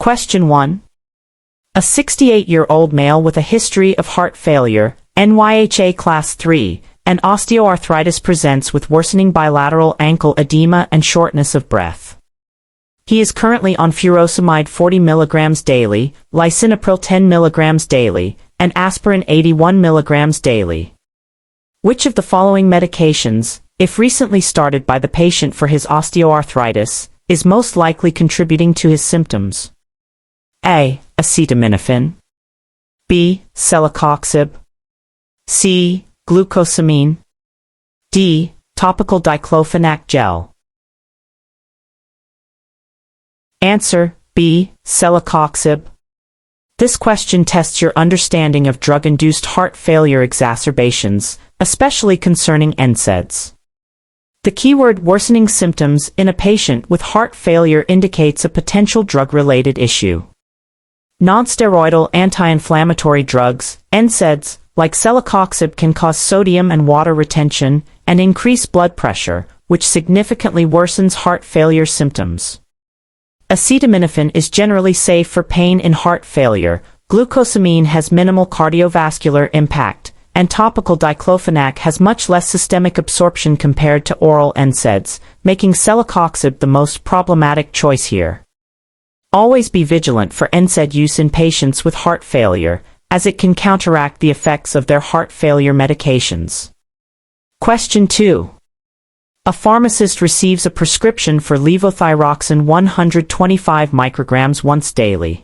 Question 1. A 68-year-old male with a history of heart failure, NYHA Class 3, and osteoarthritis presents with worsening bilateral ankle edema and shortness of breath. He is currently on furosemide 40 mg daily, lisinopril 10 mg daily, and aspirin 81 mg daily. Which of the following medications, if recently started by the patient for his osteoarthritis, is most likely contributing to his symptoms? A. Acetaminophen. B. Celecoxib. C. Glucosamine. D. Topical diclofenac gel. Answer: B. Celecoxib. This question tests your understanding of drug-induced heart failure exacerbations, especially concerning NSAIDs. The keyword worsening symptoms in a patient with heart failure indicates a potential drug-related issue. Nonsteroidal anti-inflammatory drugs, NSAIDs, like celecoxib can cause sodium and water retention and increase blood pressure, which significantly worsens heart failure symptoms. Acetaminophen is generally safe for pain in heart failure, glucosamine has minimal cardiovascular impact, and topical diclofenac has much less systemic absorption compared to oral NSAIDs, making celecoxib the most problematic choice here. Always be vigilant for NSAID use in patients with heart failure, as it can counteract the effects of their heart failure medications. Question 2. A pharmacist receives a prescription for levothyroxine 125 micrograms once daily.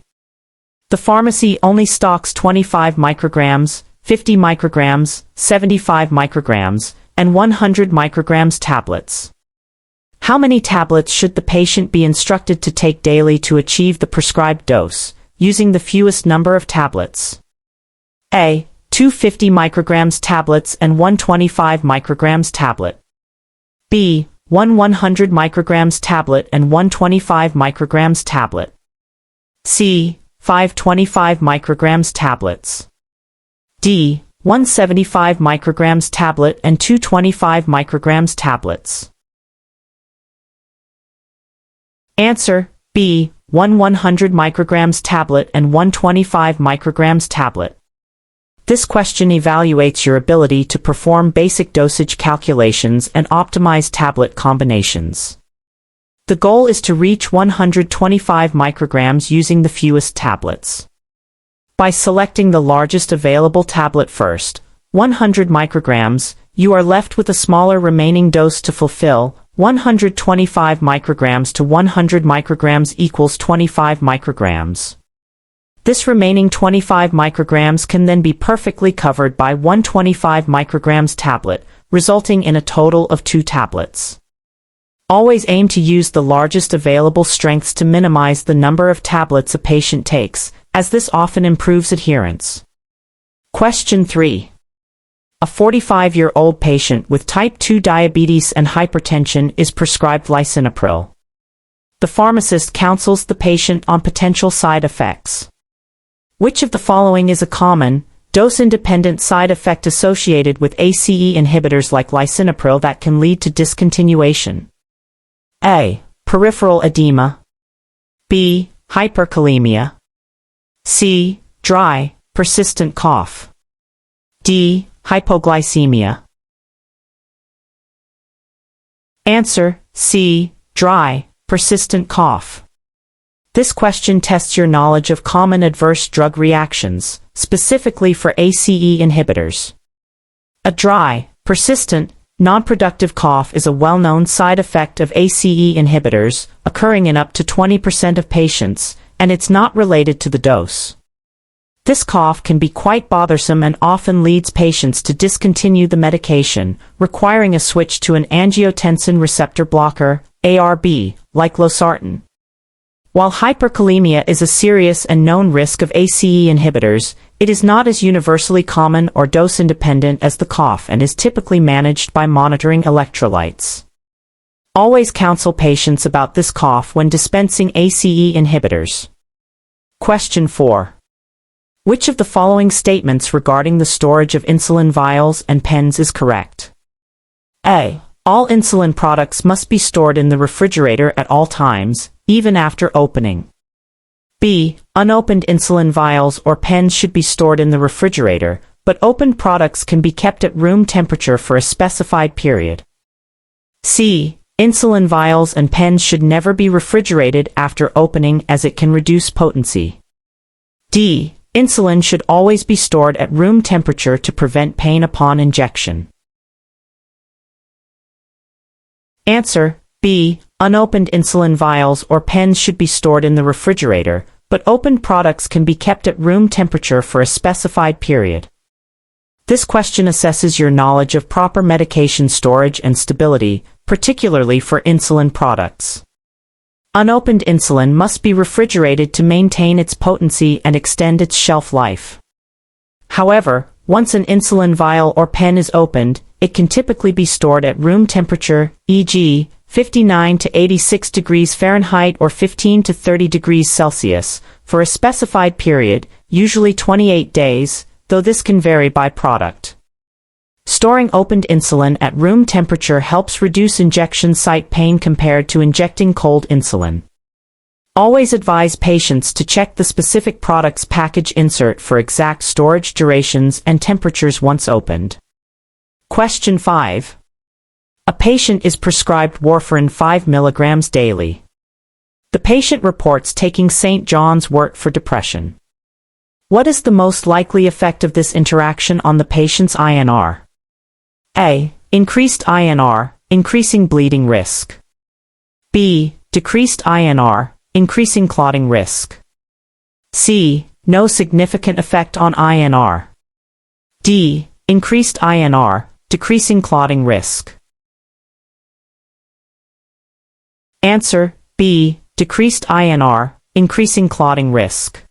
The pharmacy only stocks 25 micrograms, 50 micrograms, 75 micrograms, and 100 micrograms tablets. How many tablets should the patient be instructed to take daily to achieve the prescribed dose, using the fewest number of tablets? A. 250 micrograms tablets and 125 micrograms tablet. B. 100 micrograms tablet and 125 micrograms tablet. C. 525 micrograms tablets. D. 175 micrograms tablet and 225 micrograms tablets. Answer: B. 100 micrograms tablet and 125 micrograms tablet. This question evaluates your ability to perform basic dosage calculations and optimize tablet combinations. The goal is to reach 125 micrograms using the fewest tablets. By selecting the largest available tablet first, 100 micrograms, you are left with a smaller remaining dose to fulfill. 125 micrograms to 100 micrograms equals 25 micrograms. This remaining 25 micrograms can then be perfectly covered by 125 micrograms tablet, resulting in a total of 2 tablets. Always aim to use the largest available strengths to minimize the number of tablets a patient takes, as this often improves adherence. Question 3. A 45-year-old patient with type 2 diabetes and hypertension is prescribed lisinopril. The pharmacist counsels the patient on potential side effects. Which of the following is a common, dose-independent side effect associated with ACE inhibitors like lisinopril that can lead to discontinuation? A. Peripheral edema. B. Hyperkalemia. C. Dry, persistent cough. D. Hypoglycemia. Answer: C. Dry, persistent cough. This question tests your knowledge of common adverse drug reactions, specifically for ACE inhibitors. A dry, persistent, non-productive cough is a well-known side effect of ACE inhibitors, occurring in up to 20% of patients, and it's not related to the dose. This cough can be quite bothersome and often leads patients to discontinue the medication, requiring a switch to an angiotensin receptor blocker, ARB, like losartan. While hyperkalemia is a serious and known risk of ACE inhibitors, it is not as universally common or dose-independent as the cough and is typically managed by monitoring electrolytes. Always counsel patients about this cough when dispensing ACE inhibitors. Question 4. Which of the following statements regarding the storage of insulin vials and pens is correct? A. All insulin products must be stored in the refrigerator at all times, even after opening. B. Unopened insulin vials or pens should be stored in the refrigerator, but opened products can be kept at room temperature for a specified period. C. Insulin vials and pens should never be refrigerated after opening as it can reduce potency. D. Insulin should always be stored at room temperature to prevent pain upon injection. Answer: B. Unopened insulin vials or pens should be stored in the refrigerator, but opened products can be kept at room temperature for a specified period. This question assesses your knowledge of proper medication storage and stability, particularly for insulin products. Unopened insulin must be refrigerated to maintain its potency and extend its shelf life. However, once an insulin vial or pen is opened, it can typically be stored at room temperature, e.g., 59 to 86 degrees Fahrenheit or 15 to 30 degrees Celsius, for a specified period, usually 28 days, though this can vary by product. Storing opened insulin at room temperature helps reduce injection site pain compared to injecting cold insulin. Always advise patients to check the specific product's package insert for exact storage durations and temperatures once opened. Question 5. A patient is prescribed warfarin 5 mg daily. The patient reports taking St. John's wort for depression. What is the most likely effect of this interaction on the patient's INR? A. Increased INR, increasing bleeding risk. B. Decreased INR, increasing clotting risk. C. No significant effect on INR. D. Increased INR, decreasing clotting risk. Answer: B. Decreased INR, increasing clotting risk.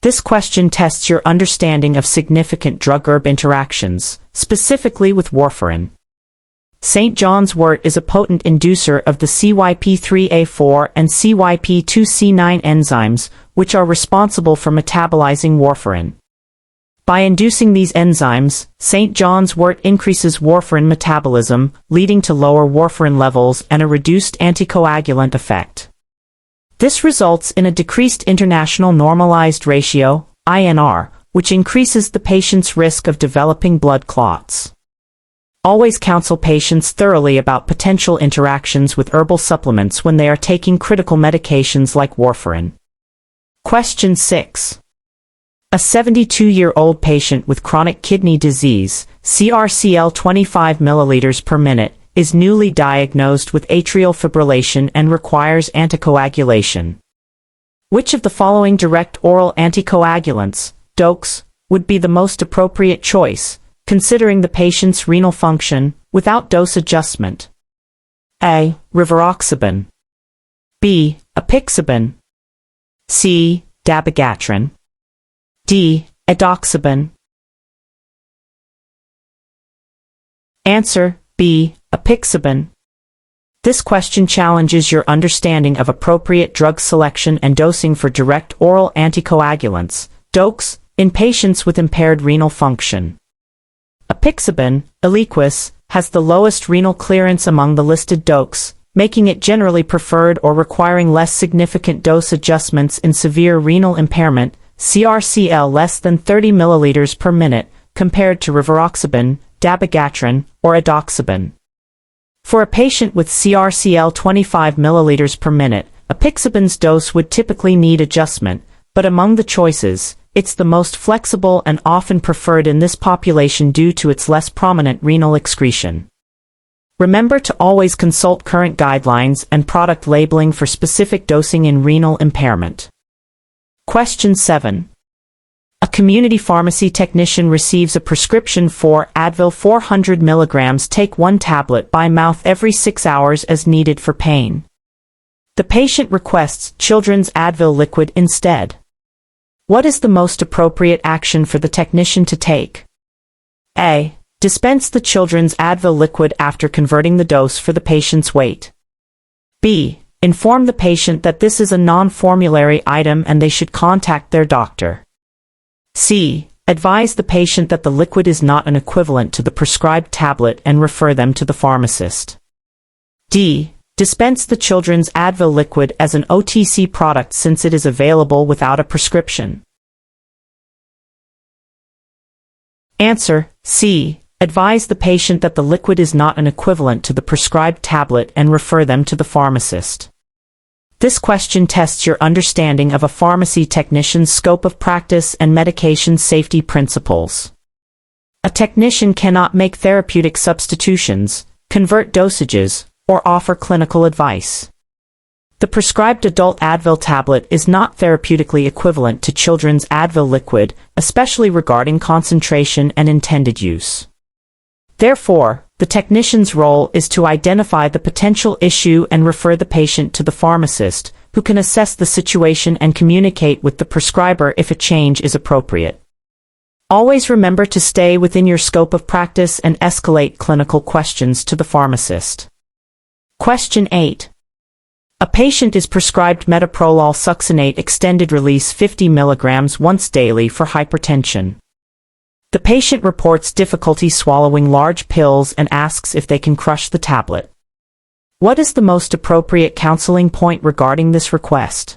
This question tests your understanding of significant drug-herb interactions, specifically with warfarin. St. John's wort is a potent inducer of the CYP3A4 and CYP2C9 enzymes, which are responsible for metabolizing warfarin. By inducing these enzymes, St. John's wort increases warfarin metabolism, leading to lower warfarin levels and a reduced anticoagulant effect. This results in a decreased international normalized ratio, INR, which increases the patient's risk of developing blood clots. Always counsel patients thoroughly about potential interactions with herbal supplements when they are taking critical medications like warfarin. Question 6. A 72-year-old patient with chronic kidney disease, CRCL 25 ml per minute, is newly diagnosed with atrial fibrillation and requires anticoagulation. Which of the following direct oral anticoagulants, DOACs, would be the most appropriate choice, considering the patient's renal function, without dose adjustment? A. Rivaroxaban. B. Apixaban. C. Dabigatran. D. Edoxaban. Answer: B. Apixaban. This question challenges your understanding of appropriate drug selection and dosing for direct oral anticoagulants, DOACs, in patients with impaired renal function. Apixaban, Eliquis, has the lowest renal clearance among the listed DOACs, making it generally preferred or requiring less significant dose adjustments in severe renal impairment, CRCL less than 30 ml per minute, compared to rivaroxaban, dabigatran, or edoxaban. For a patient with CRCL 25 ml per minute, apixaban's dose would typically need adjustment, but among the choices, it's the most flexible and often preferred in this population due to its less prominent renal excretion. Remember to always consult current guidelines and product labeling for specific dosing in renal impairment. Question 7. A community pharmacy technician receives a prescription for Advil 400 mg. Take 1 tablet by mouth every 6 hours as needed for pain. The patient requests children's Advil liquid instead. What is the most appropriate action for the technician to take? A. Dispense the children's Advil liquid after converting the dose for the patient's weight. B. Inform the patient that this is a non-formulary item and they should contact their doctor. C. Advise the patient that the liquid is not an equivalent to the prescribed tablet and refer them to the pharmacist. D. Dispense the children's Advil liquid as an OTC product since it is available without a prescription. Answer C. Advise the patient that the liquid is not an equivalent to the prescribed tablet and refer them to the pharmacist. This question tests your understanding of a pharmacy technician's scope of practice and medication safety principles. A technician cannot make therapeutic substitutions, convert dosages, or offer clinical advice. The prescribed adult Advil tablet is not therapeutically equivalent to children's Advil liquid, especially regarding concentration and intended use. Therefore, the technician's role is to identify the potential issue and refer the patient to the pharmacist, who can assess the situation and communicate with the prescriber if a change is appropriate. Always remember to stay within your scope of practice and escalate clinical questions to the pharmacist. Question 8. A patient is prescribed metoprolol succinate extended release 50 mg once daily for hypertension. The patient reports difficulty swallowing large pills and asks if they can crush the tablet. What is the most appropriate counseling point regarding this request?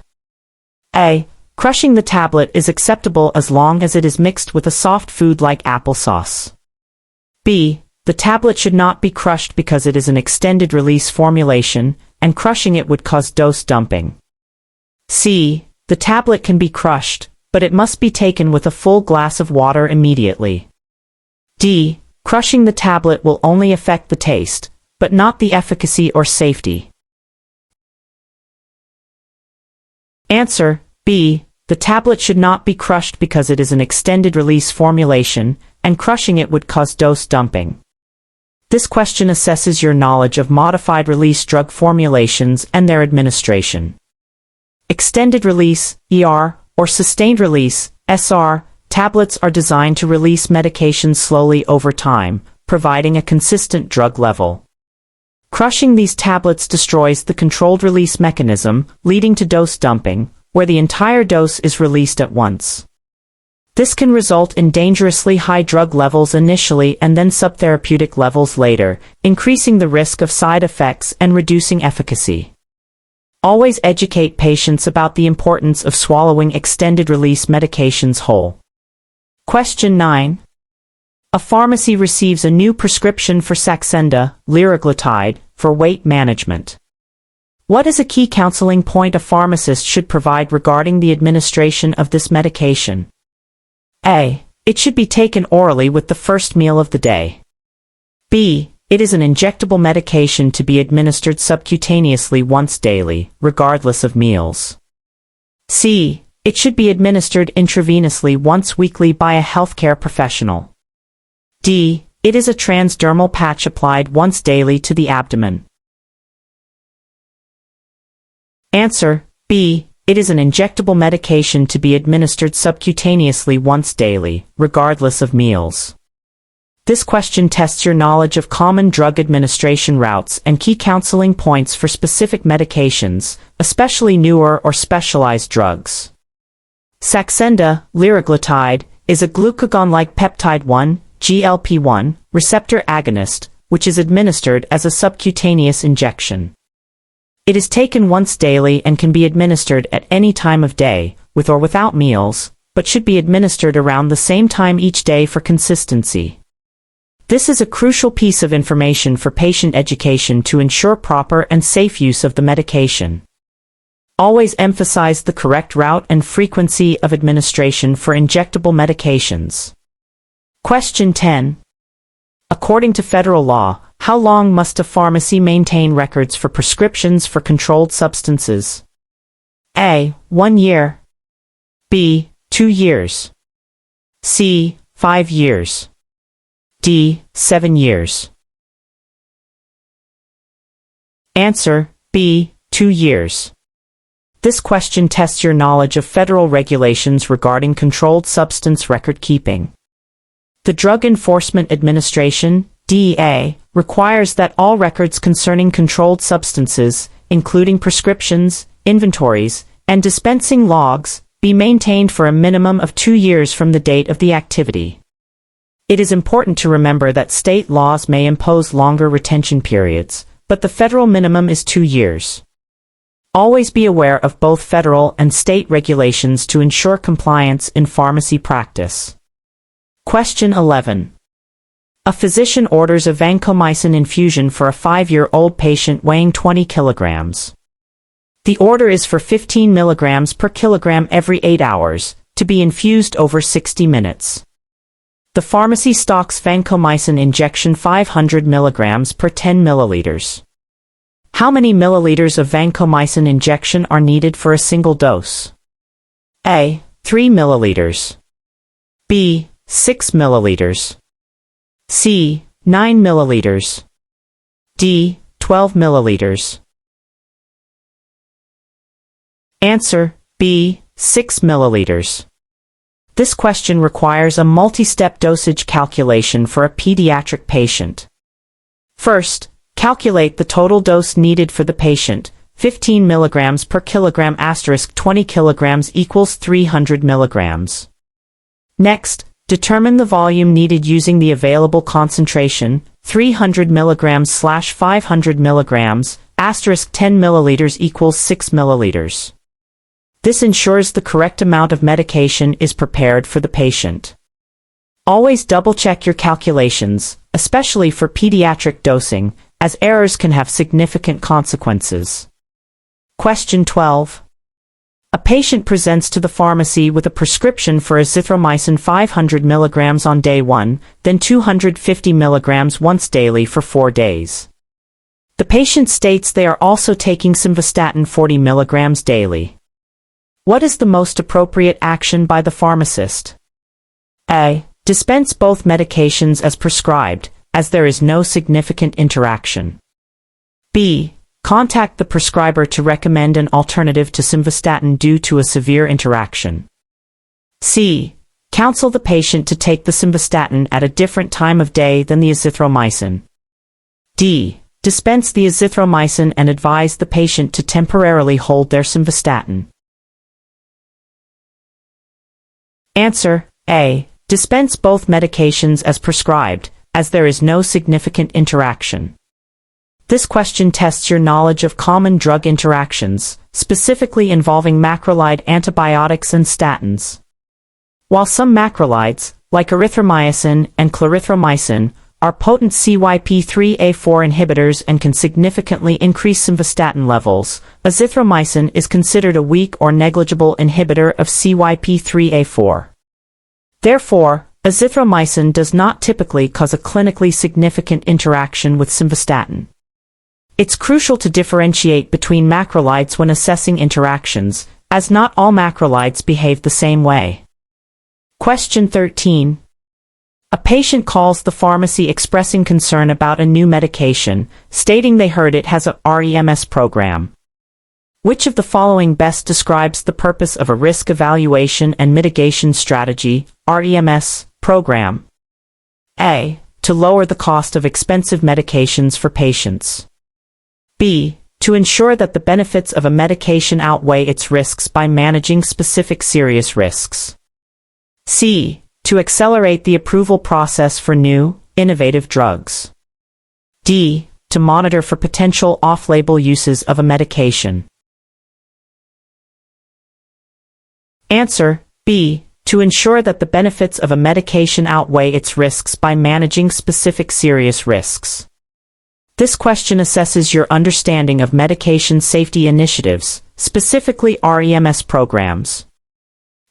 A. Crushing the tablet is acceptable as long as it is mixed with a soft food like applesauce. B. The tablet should not be crushed because it is an extended release formulation, and crushing it would cause dose dumping. C. The tablet can be crushed, but it must be taken with a full glass of water immediately. D. Crushing the tablet will only affect the taste, but not the efficacy or safety. Answer B. The tablet should not be crushed because it is an extended release formulation, and crushing it would cause dose dumping. This question assesses your knowledge of modified release drug formulations and their administration. Extended release, ER, or sustained release, SR, tablets are designed to release medications slowly over time, providing a consistent drug level. Crushing these tablets destroys the controlled release mechanism, leading to dose dumping, where the entire dose is released at once. This can result in dangerously high drug levels initially and then subtherapeutic levels later, increasing the risk of side effects and reducing efficacy. Always educate patients about the importance of swallowing extended-release medications whole. Question 9. A pharmacy receives a new prescription for Saxenda, liraglutide, for weight management. What is a key counseling point a pharmacist should provide regarding the administration of this medication? A. It should be taken orally with the first meal of the day. B. It is an injectable medication to be administered subcutaneously once daily, regardless of meals. C. It should be administered intravenously once weekly by a healthcare professional. D. It is a transdermal patch applied once daily to the abdomen. Answer B. It is an injectable medication to be administered subcutaneously once daily, regardless of meals. This question tests your knowledge of common drug administration routes and key counseling points for specific medications, especially newer or specialized drugs. Saxenda, liraglutide, is a glucagon-like peptide 1, GLP-1, receptor agonist, which is administered as a subcutaneous injection. It is taken once daily and can be administered at any time of day, with or without meals, but should be administered around the same time each day for consistency. This is a crucial piece of information for patient education to ensure proper and safe use of the medication. Always emphasize the correct route and frequency of administration for injectable medications. Question 10. According to federal law, how long must a pharmacy maintain records for prescriptions for controlled substances? A. 1 year. B. 2 years. C. 5 years. D. 7 years. Answer B. 2 years. This question tests your knowledge of federal regulations regarding controlled substance record keeping. The Drug Enforcement Administration, DEA, requires that all records concerning controlled substances, including prescriptions, inventories, and dispensing logs, be maintained for a minimum of 2 years from the date of the activity. It is important to remember that state laws may impose longer retention periods, but the federal minimum is 2 years. Always be aware of both federal and state regulations to ensure compliance in pharmacy practice. Question 11. A physician orders a vancomycin infusion for a 5-year-old patient weighing 20 kilograms. The order is for 15 milligrams per kilogram every 8 hours, to be infused over 60 minutes. The pharmacy stocks vancomycin injection 500 milligrams per 10 milliliters. How many milliliters of vancomycin injection are needed for a single dose? A. 3 milliliters. B. 6 milliliters. C. 9 milliliters. D. 12 milliliters. Answer: B. 6 milliliters. This question requires a multi-step dosage calculation for a pediatric patient. First, calculate the total dose needed for the patient, 15 milligrams per kilogram * 20 kilograms equals 300 milligrams. Next, determine the volume needed using the available concentration, 300 milligrams / 500 milligrams, * 10 milliliters equals 6 milliliters. This ensures the correct amount of medication is prepared for the patient. Always double-check your calculations, especially for pediatric dosing, as errors can have significant consequences. Question 12. A patient presents to the pharmacy with a prescription for azithromycin 500 milligrams on day 1, then 250 milligrams once daily for 4 days. The patient states they are also taking simvastatin 40 milligrams daily. What is the most appropriate action by the pharmacist? A. Dispense both medications as prescribed, as there is no significant interaction. B. Contact the prescriber to recommend an alternative to simvastatin due to a severe interaction. C. Counsel the patient to take the simvastatin at a different time of day than the azithromycin. D. Dispense the azithromycin and advise the patient to temporarily hold their simvastatin. Answer: A. Dispense both medications as prescribed, as there is no significant interaction. This question tests your knowledge of common drug interactions, specifically involving macrolide antibiotics and statins. While some macrolides, like erythromycin and clarithromycin, are potent CYP3A4 inhibitors and can significantly increase simvastatin levels, azithromycin is considered a weak or negligible inhibitor of CYP3A4. Therefore, azithromycin does not typically cause a clinically significant interaction with simvastatin. It's crucial to differentiate between macrolides when assessing interactions, as not all macrolides behave the same way. Question 13. A patient calls the pharmacy expressing concern about a new medication, stating they heard it has a REMS program. Which of the following best describes the purpose of a risk evaluation and mitigation strategy, REMS, program? A. To lower the cost of expensive medications for patients. B. To ensure that the benefits of a medication outweigh its risks by managing specific serious risks. C. To accelerate the approval process for new, innovative drugs. D. To monitor for potential off-label uses of a medication. Answer: B. To ensure that the benefits of a medication outweigh its risks by managing specific serious risks. This question assesses your understanding of medication safety initiatives, specifically REMS programs.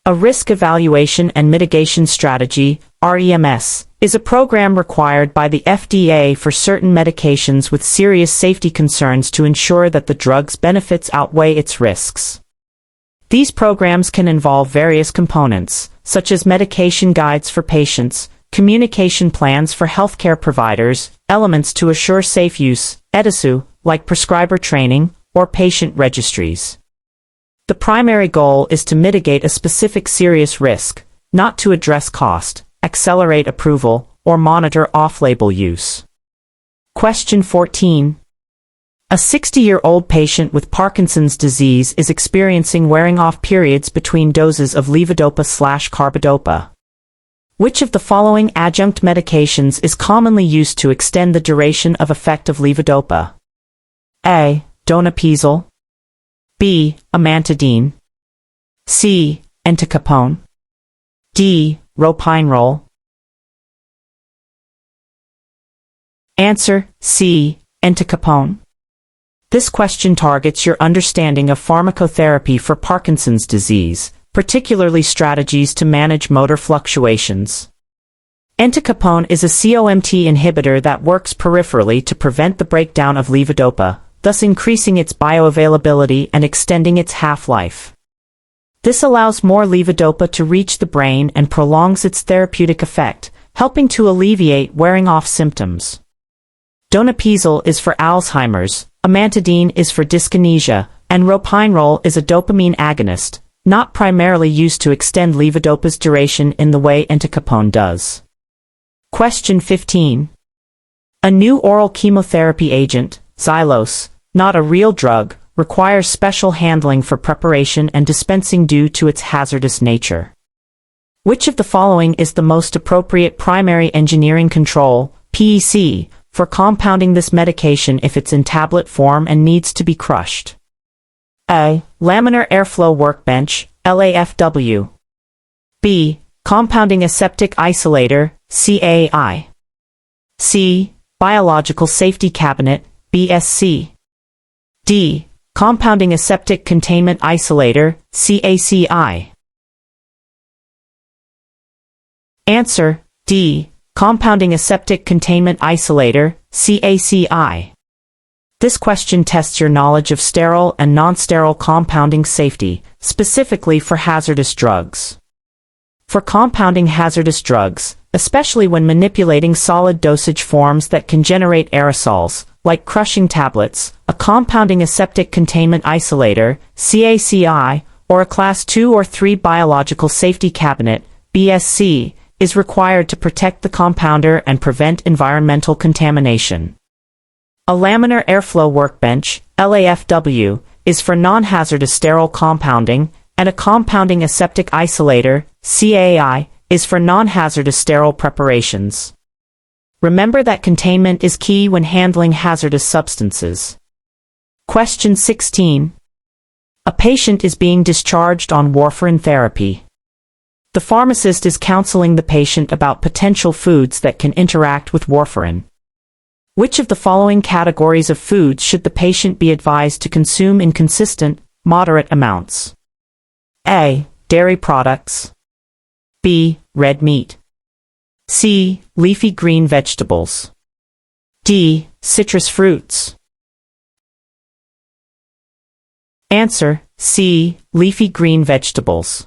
A risk evaluation and mitigation strategy, REMS, is a program required by the FDA for certain medications with serious safety concerns to ensure that the drug's benefits outweigh its risks. These programs can involve various components, such as medication guides for patients, communication plans for healthcare providers, elements to assure safe use, EDISU, like prescriber training, or patient registries. The primary goal is to mitigate a specific serious risk, not to address cost, accelerate approval, or monitor off-label use. Question 14. A 60-year-old patient with Parkinson's disease is experiencing wearing-off periods between doses of levodopa/carbidopa. Which of the following adjunct medications is commonly used to extend the duration of effect of levodopa? A. Donepezil. B. Amantadine. C. Entacapone. D. Ropinirole. Answer C. Entacapone. This question targets your understanding of pharmacotherapy for Parkinson's disease, particularly strategies to manage motor fluctuations. Entacapone is a COMT inhibitor that works peripherally to prevent the breakdown of levodopa, thus increasing its bioavailability and extending its half-life. This allows more levodopa to reach the brain and prolongs its therapeutic effect, helping to alleviate wearing-off symptoms. Donepezil is for Alzheimer's, amantadine is for dyskinesia, and ropinirole is a dopamine agonist, not primarily used to extend levodopa's duration in the way entacapone does. Question 15. A new oral chemotherapy agent, xylose, not a real drug, requires special handling for preparation and dispensing due to its hazardous nature. Which of the following is the most appropriate primary engineering control, PEC, for compounding this medication if it's in tablet form and needs to be crushed? A. Laminar airflow workbench, LAFW. B. Compounding aseptic isolator, CAI. C. Biological safety cabinet, BSC. D. Compounding aseptic containment isolator, CACI. Answer D. Compounding aseptic containment isolator, CACI. This question tests your knowledge of sterile and non-sterile compounding safety, specifically for hazardous drugs. For compounding hazardous drugs, especially when manipulating solid dosage forms that can generate aerosols, like crushing tablets, a compounding aseptic containment isolator, CACI, or a Class 2 or 3 biological safety cabinet, BSC, is required to protect the compounder and prevent environmental contamination. A laminar airflow workbench, LAFW, is for non-hazardous sterile compounding, and a compounding aseptic isolator, CAI, is for non-hazardous sterile preparations. Remember that containment is key when handling hazardous substances. Question 16. A patient is being discharged on warfarin therapy. The pharmacist is counseling the patient about potential foods that can interact with warfarin. Which of the following categories of foods should the patient be advised to consume in consistent, moderate amounts? A. Dairy products. B. Red meat. C. Leafy green vegetables. D. Citrus fruits. Answer C. Leafy green vegetables.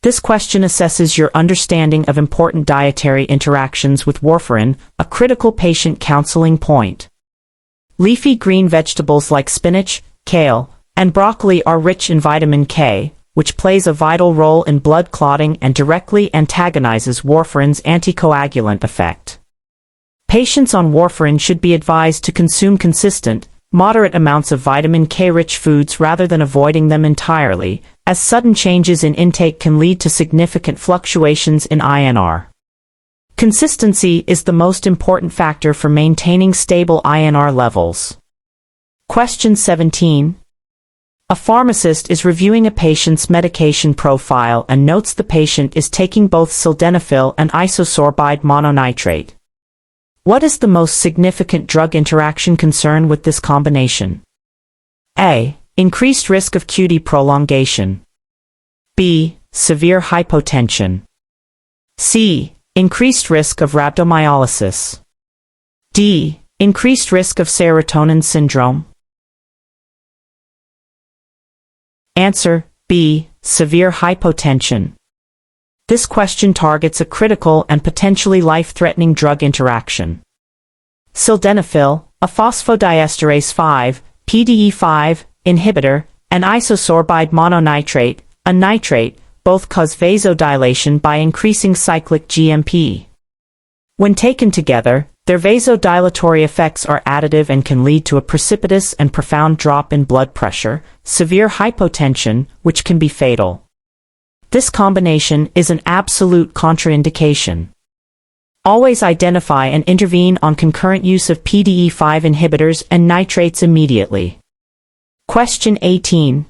This question assesses your understanding of important dietary interactions with warfarin, a critical patient counseling point. Leafy green vegetables like spinach, kale, and broccoli are rich in vitamin K, which plays a vital role in blood clotting and directly antagonizes warfarin's anticoagulant effect. Patients on warfarin should be advised to consume consistent, moderate amounts of vitamin K-rich foods rather than avoiding them entirely, as sudden changes in intake can lead to significant fluctuations in INR. Consistency is the most important factor for maintaining stable INR levels. Question 17. A pharmacist is reviewing a patient's medication profile and notes the patient is taking both sildenafil and isosorbide mononitrate. What is the most significant drug interaction concern with this combination? A. Increased risk of QT prolongation. B. Severe hypotension. C. Increased risk of rhabdomyolysis. D. Increased risk of serotonin syndrome. Answer B. Severe hypotension. This question targets a critical and potentially life-threatening drug interaction. Sildenafil, a phosphodiesterase 5, PDE5, inhibitor, and isosorbide mononitrate, a nitrate, both cause vasodilation by increasing cyclic GMP. When taken together, their vasodilatory effects are additive and can lead to a precipitous and profound drop in blood pressure, severe hypotension, which can be fatal. This combination is an absolute contraindication. Always identify and intervene on concurrent use of PDE5 inhibitors and nitrates immediately. Question 18.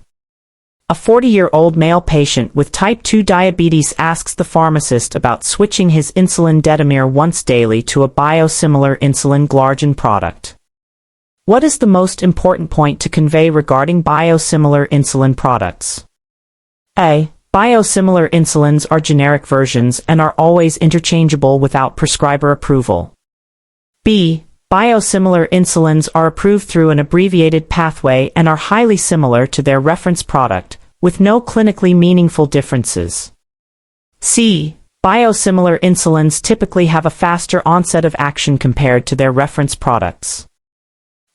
A 40-year-old male patient with type 2 diabetes asks the pharmacist about switching his insulin Detamir once daily to a biosimilar insulin glargine product. What is the most important point to convey regarding biosimilar insulin products? A. Biosimilar insulins are generic versions and are always interchangeable without prescriber approval. B. Biosimilar insulins are approved through an abbreviated pathway and are highly similar to their reference product, with no clinically meaningful differences. C. Biosimilar insulins typically have a faster onset of action compared to their reference products.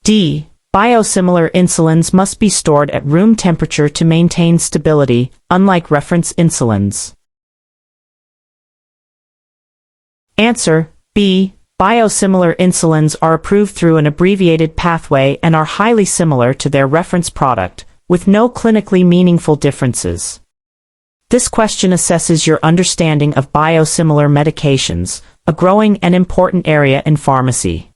D. Biosimilar insulins must be stored at room temperature to maintain stability, unlike reference insulins. Answer: B. Biosimilar insulins are approved through an abbreviated pathway and are highly similar to their reference product, with no clinically meaningful differences. This question assesses your understanding of biosimilar medications, a growing and important area in pharmacy.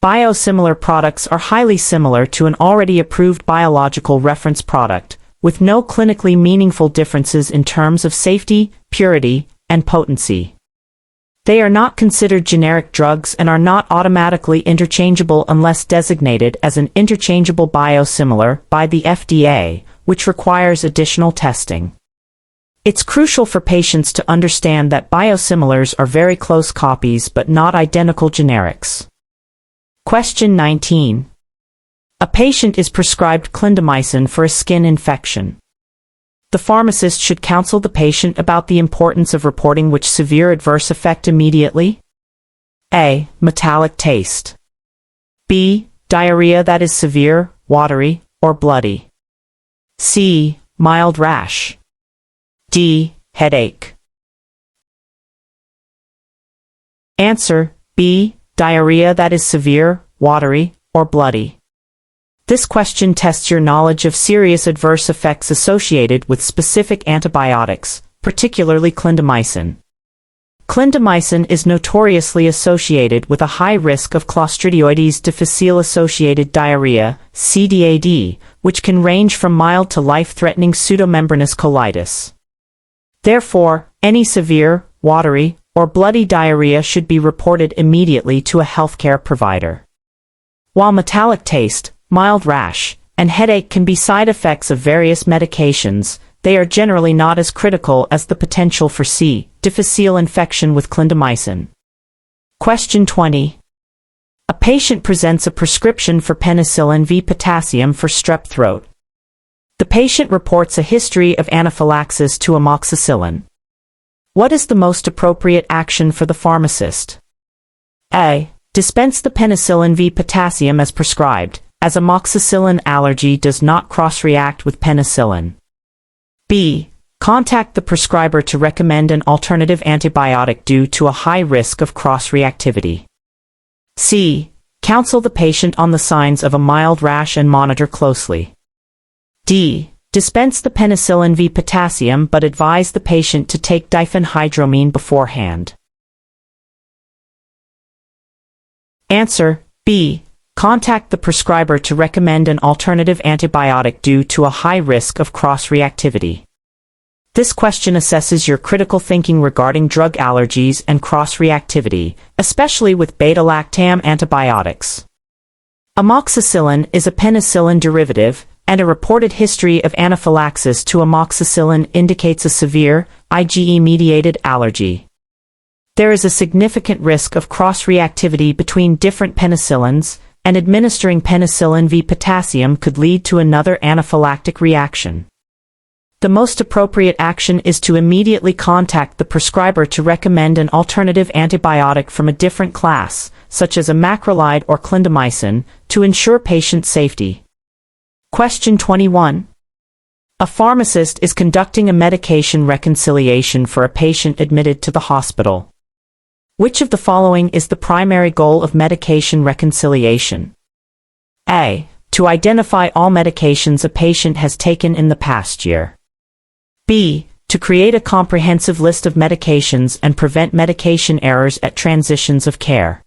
Biosimilar products are highly similar to an already approved biological reference product, with no clinically meaningful differences in terms of safety, purity, and potency. They are not considered generic drugs and are not automatically interchangeable unless designated as an interchangeable biosimilar by the FDA, which requires additional testing. It's crucial for patients to understand that biosimilars are very close copies but not identical generics. Question 19. A patient is prescribed clindamycin for a skin infection. The pharmacist should counsel the patient about the importance of reporting which severe adverse effect immediately. A. Metallic taste. B. Diarrhea that is severe, watery, or bloody. C. Mild rash. D. Headache. Answer: B. Diarrhea that is severe, watery, or bloody. This question tests your knowledge of serious adverse effects associated with specific antibiotics, particularly clindamycin. Clindamycin is notoriously associated with a high risk of Clostridioides difficile-associated diarrhea, CDAD, which can range from mild to life-threatening pseudomembranous colitis. Therefore, any severe, watery, or bloody diarrhea should be reported immediately to a healthcare provider. While metallic taste, mild rash, and headache can be side effects of various medications, they are generally not as critical as the potential for C. difficile infection with clindamycin. Question 20. A patient presents a prescription for penicillin V potassium for strep throat. The patient reports a history of anaphylaxis to amoxicillin. What is the most appropriate action for the pharmacist? A. Dispense the penicillin V potassium as prescribed, as amoxicillin allergy does not cross-react with penicillin. B. Contact the prescriber to recommend an alternative antibiotic due to a high risk of cross-reactivity. C. Counsel the patient on the signs of a mild rash and monitor closely. D. Dispense the penicillin V potassium but advise the patient to take diphenhydramine beforehand. Answer: B. Contact the prescriber to recommend an alternative antibiotic due to a high risk of cross-reactivity. This question assesses your critical thinking regarding drug allergies and cross-reactivity, especially with beta-lactam antibiotics. Amoxicillin is a penicillin derivative, and a reported history of anaphylaxis to amoxicillin indicates a severe, IgE-mediated allergy. There is a significant risk of cross-reactivity between different penicillins, and administering penicillin V potassium could lead to another anaphylactic reaction. The most appropriate action is to immediately contact the prescriber to recommend an alternative antibiotic from a different class, such as a macrolide or clindamycin, to ensure patient safety. Question 21. A pharmacist is conducting a medication reconciliation for a patient admitted to the hospital. Which of the following is the primary goal of medication reconciliation? A. To identify all medications a patient has taken in the past year. B. To create a comprehensive list of medications and prevent medication errors at transitions of care.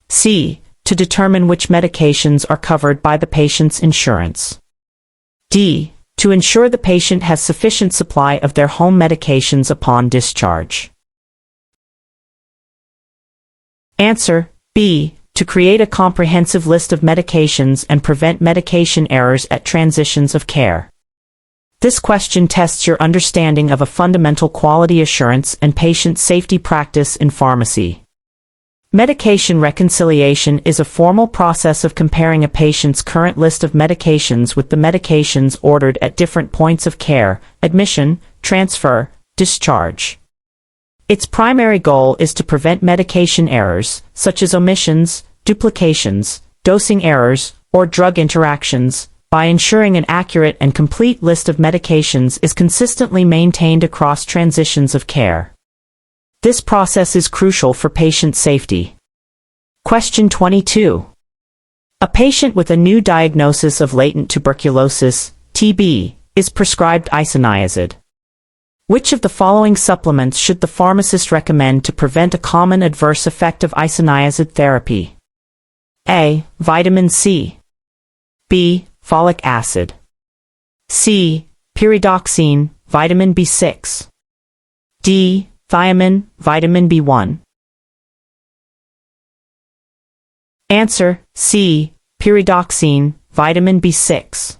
C. To determine which medications are covered by the patient's insurance. D. To ensure the patient has sufficient supply of their home medications upon discharge. Answer B. To create a comprehensive list of medications and prevent medication errors at transitions of care. This question tests your understanding of a fundamental quality assurance and patient safety practice in pharmacy. Medication reconciliation is a formal process of comparing a patient's current list of medications with the medications ordered at different points of care, admission, transfer, discharge. Its primary goal is to prevent medication errors, such as omissions, duplications, dosing errors, or drug interactions, by ensuring an accurate and complete list of medications is consistently maintained across transitions of care. This process is crucial for patient safety. Question 22. A patient with a new diagnosis of latent tuberculosis, TB, is prescribed isoniazid. Which of the following supplements should the pharmacist recommend to prevent a common adverse effect of isoniazid therapy? A. Vitamin C. B. Folic acid. C. Pyridoxine, vitamin B6. D. Thiamine, vitamin B1. Answer C. Pyridoxine, vitamin B6.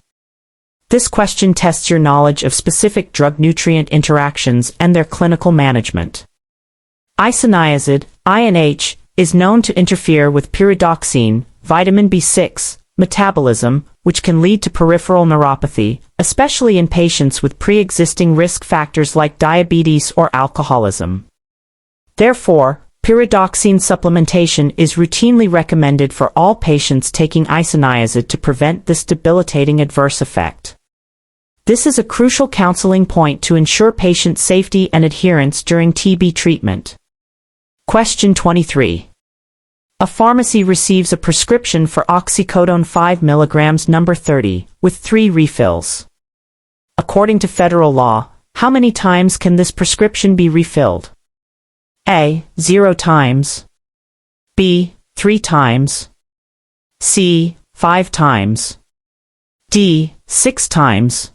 This question tests your knowledge of specific drug-nutrient interactions and their clinical management. Isoniazid, INH, is known to interfere with pyridoxine, vitamin B6, metabolism, which can lead to peripheral neuropathy, especially in patients with pre-existing risk factors like diabetes or alcoholism. Therefore, pyridoxine supplementation is routinely recommended for all patients taking isoniazid to prevent this debilitating adverse effect. This is a crucial counseling point to ensure patient safety and adherence during TB treatment. Question 23. A pharmacy receives a prescription for oxycodone 5 mg number 30, with 3 refills. According to federal law, how many times can this prescription be refilled? A. 0 times. B. 3 times. C. 5 times. D. 6 times.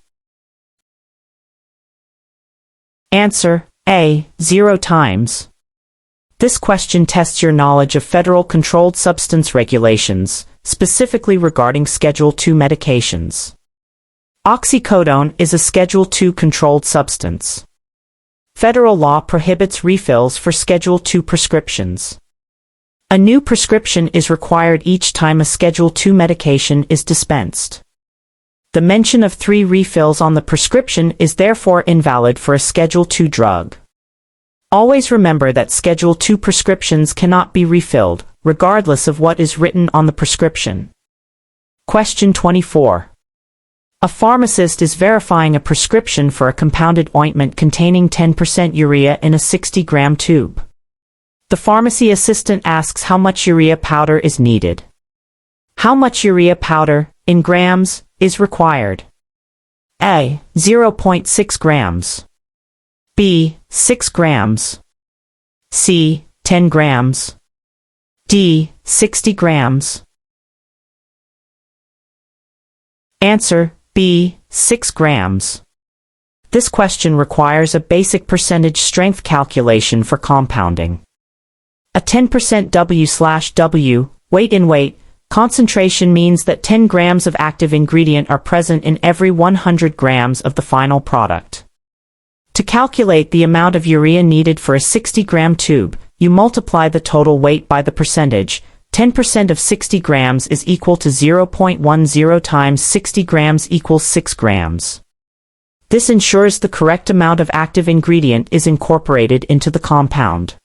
Answer A. 0 times. This question tests your knowledge of federal controlled substance regulations, specifically regarding Schedule II medications. Oxycodone is a Schedule II controlled substance. Federal law prohibits refills for Schedule II prescriptions. A new prescription is required each time a Schedule II medication is dispensed. The mention of 3 refills on the prescription is therefore invalid for a Schedule II drug. Always remember that Schedule II prescriptions cannot be refilled, regardless of what is written on the prescription. Question 24. A pharmacist is verifying a prescription for a compounded ointment containing 10% urea in a 60-gram tube. The pharmacy assistant asks how much urea powder is needed. How much urea powder, in grams, is required? A. 0.6 grams. B. 6 grams. C. 10 grams. D. 60 grams. Answer B. 6 grams. This question requires a basic percentage strength calculation for compounding. A 10% W/W, weight in weight, concentration means that 10 grams of active ingredient are present in every 100 grams of the final product. To calculate the amount of urea needed for a 60-gram tube, you multiply the total weight by the percentage. 10% of 60 grams is equal to 0.10 times 60 grams equals 6 grams. This ensures the correct amount of active ingredient is incorporated into the compound.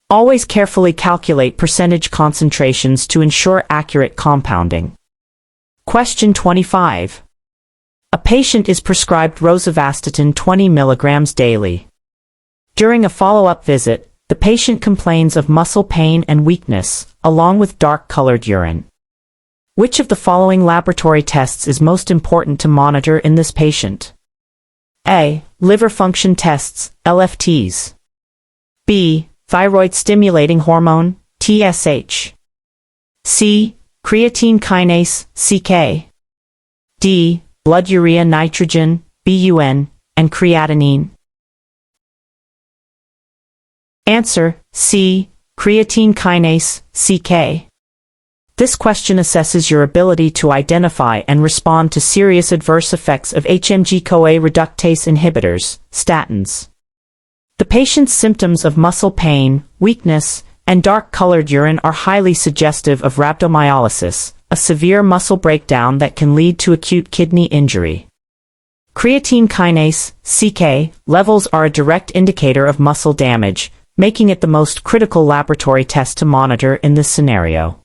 Always carefully calculate percentage concentrations to ensure accurate compounding. Question 25. A patient is prescribed rosuvastatin 20 mg daily. During a follow-up visit, the patient complains of muscle pain and weakness, along with dark-colored urine. Which of the following laboratory tests is most important to monitor in this patient? A. liver function tests, LFTs. B. Thyroid stimulating hormone, TSH. C. Creatine kinase, CK. D. Blood urea nitrogen, BUN, and creatinine. Answer, C. Creatine kinase, CK. This question assesses your ability to identify and respond to serious adverse effects of HMG-CoA reductase inhibitors, statins. The patient's symptoms of muscle pain, weakness, and dark-colored urine are highly suggestive of rhabdomyolysis, a severe muscle breakdown that can lead to acute kidney injury. Creatine kinase, CK, levels are a direct indicator of muscle damage, making it the most critical laboratory test to monitor in this scenario.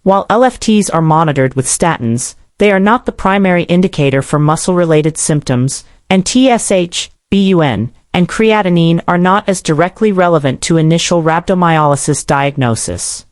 While LFTs are monitored with statins, they are not the primary indicator for muscle-related symptoms, and TSH, BUN, and creatinine are not as directly relevant to initial rhabdomyolysis diagnosis.